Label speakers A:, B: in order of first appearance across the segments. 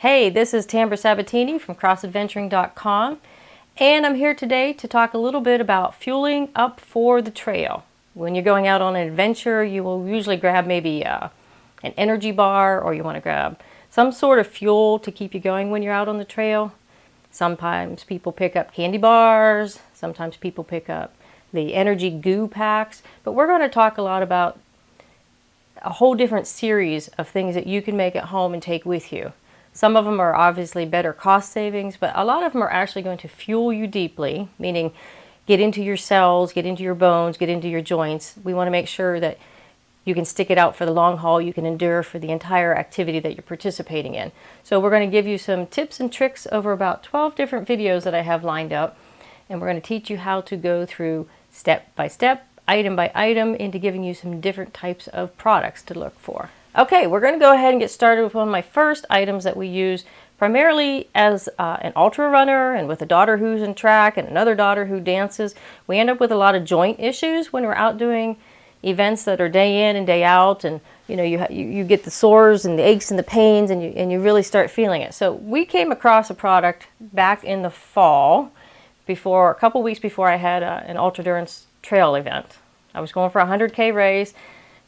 A: Hey, this is Tambra Sabatini from crossadventuring.com, and I'm here today to talk a little bit about fueling up for the trail. When you're going out on an adventure, you will usually grab maybe an energy bar, or you want to grab some sort of fuel to keep you going when you're out on the trail. Sometimes people pick up candy bars, sometimes people pick up the energy goo packs, but we're going to talk a lot about a whole different series of things that you can make at home and take with you. Some of them are obviously better cost savings, but a lot of them are actually going to fuel you deeply, meaning get into your cells, get into your bones, get into your joints. We want to make sure that you can stick it out for the long haul, you can endure for the entire activity that you're participating in. So we're going to give you some tips and tricks over about 12 different videos that I have lined up, and we're going to teach you how to go through step by step, item by item, into giving you some different types of products to look for. Okay, we're going to go ahead and get started with one of my first items that we use primarily as an ultra runner, and with a daughter who's in track and another daughter who dances. We end up with a lot of joint issues when we're out doing events that are day in and day out, and you get the sores and the aches and the pains, and you really start feeling it. So we came across a product back in the fall, a couple weeks before I had an ultra endurance trail event. I was going for a 100K race.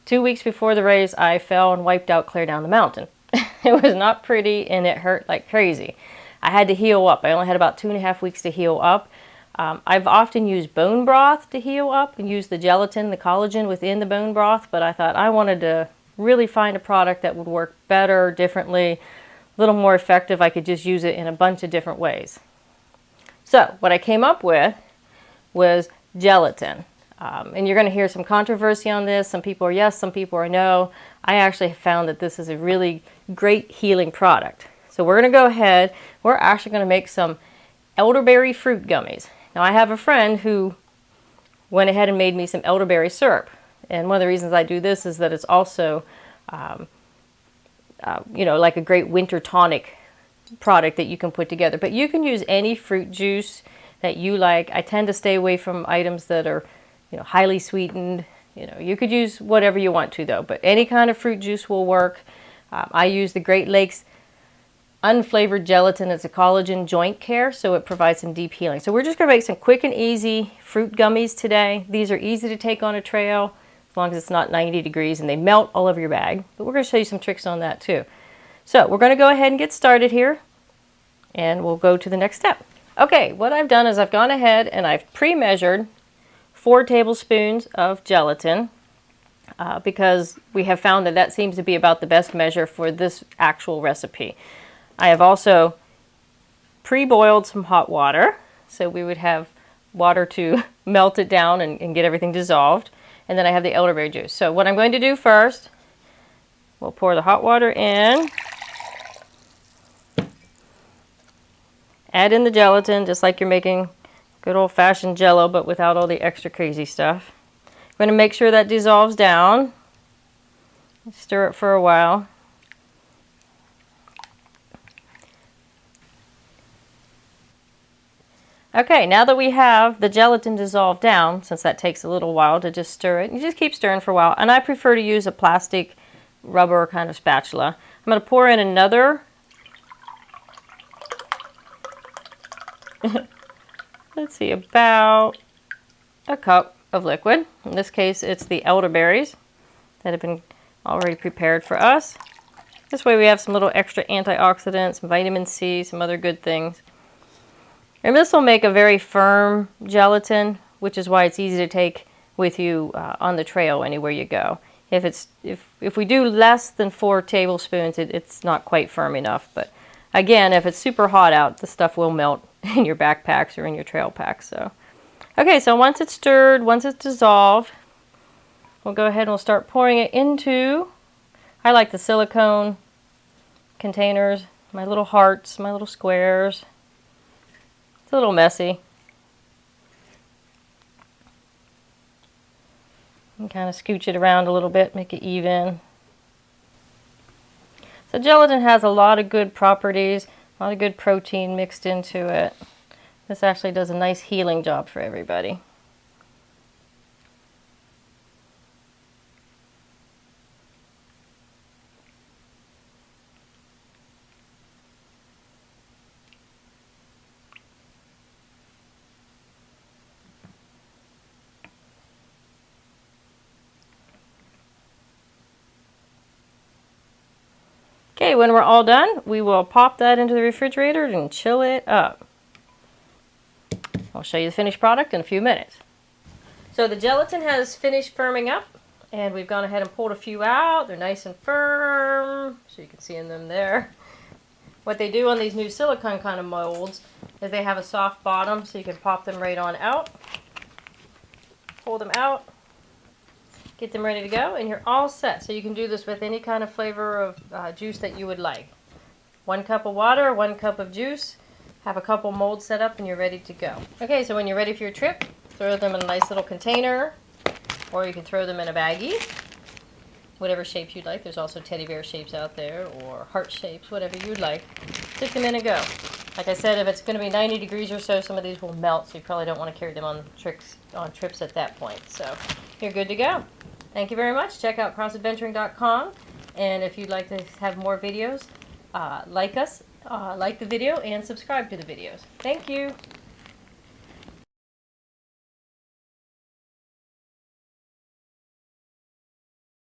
A: 2 weeks before the race, I fell and wiped out clear down the mountain. It was not pretty, and it hurt like crazy. I had to heal up. I only had about 2.5 weeks to heal up. I've often used bone broth to heal up and use the gelatin, the collagen within the bone broth, but I thought I wanted to really find a product that would work better, differently, a little more effective. I could just use it in a bunch of different ways. So what I came up with was gelatin. And you're going to hear some controversy on this. Some people are yes, some people are no. I actually found that this is a really great healing product. So we're going to go ahead. We're actually going to make some elderberry fruit gummies. Now I have a friend who went ahead and made me some elderberry syrup. And one of the reasons I do this is that it's also, like a great winter tonic product that you can put together. But you can use any fruit juice that you like. I tend to stay away from items that are highly sweetened. You could use whatever you want to though, but any kind of fruit juice will work. I use the Great Lakes unflavored gelatin. It's a collagen joint care, so it provides some deep healing. So we're just going to make some quick and easy fruit gummies today. These are easy to take on a trail as long as it's not 90 degrees and they melt all over your bag, but we're going to show you some tricks on that too. So we're going to go ahead and get started here, and we'll go to the next step. Okay, what I've done is I've gone ahead and I've pre-measured 4 tablespoons of gelatin because we have found that seems to be about the best measure for this actual recipe. I have also pre-boiled some hot water, so we would have water to melt it down and get everything dissolved. And then I have the elderberry juice. So what I'm going to do first, we'll pour the hot water in, add in the gelatin just like you're making good old-fashioned Jell-O, but without all the extra crazy stuff. I'm going to make sure that dissolves down. Stir it for a while. Okay, now that we have the gelatin dissolved down, since that takes a little while to just stir it, you just keep stirring for a while. And I prefer to use a plastic rubber kind of spatula. I'm going to pour in another let's see, about a cup of liquid. In this case, it's the elderberries that have been already prepared for us. This way we have some little extra antioxidants, some vitamin C, some other good things. And this will make a very firm gelatin, which is why it's easy to take with you on the trail anywhere you go. If we do less than 4 tablespoons, it's not quite firm enough. But again, if it's super hot out, the stuff will melt in your backpacks or in your trail packs. So, okay, so once it's stirred, once it's dissolved, we'll go ahead and we'll start pouring it into, I like the silicone containers, my little hearts, my little squares. It's a little messy. And kind of scooch it around a little bit, make it even. So gelatin has a lot of good properties, a lot of good protein mixed into it. This actually does a nice healing job for everybody. Okay, when we're all done, we will pop that into the refrigerator and chill it up. I'll show you the finished product in a few minutes. So the gelatin has finished firming up, and we've gone ahead and pulled a few out. They're nice and firm, so you can see in them there. What they do on these new silicone kind of molds is they have a soft bottom, so you can pop them right on out. Pull them out, get them ready to go, and you're all set. So you can do this with any kind of flavor of juice that you would like. 1 cup of water, 1 cup of juice, have a couple molds set up, and you're ready to go. Okay, so when you're ready for your trip, throw them in a nice little container, or you can throw them in a baggie. Whatever shape you'd like. There's also teddy bear shapes out there, or heart shapes, whatever you'd like. Stick them in and go. Like I said, if it's going to be 90 degrees or so, some of these will melt, so you probably don't want to carry them on trips at that point. So you're good to go. Thank you very much. Check out crossadventuring.com, and if you'd like to have more videos, like the video and subscribe to the videos. Thank you.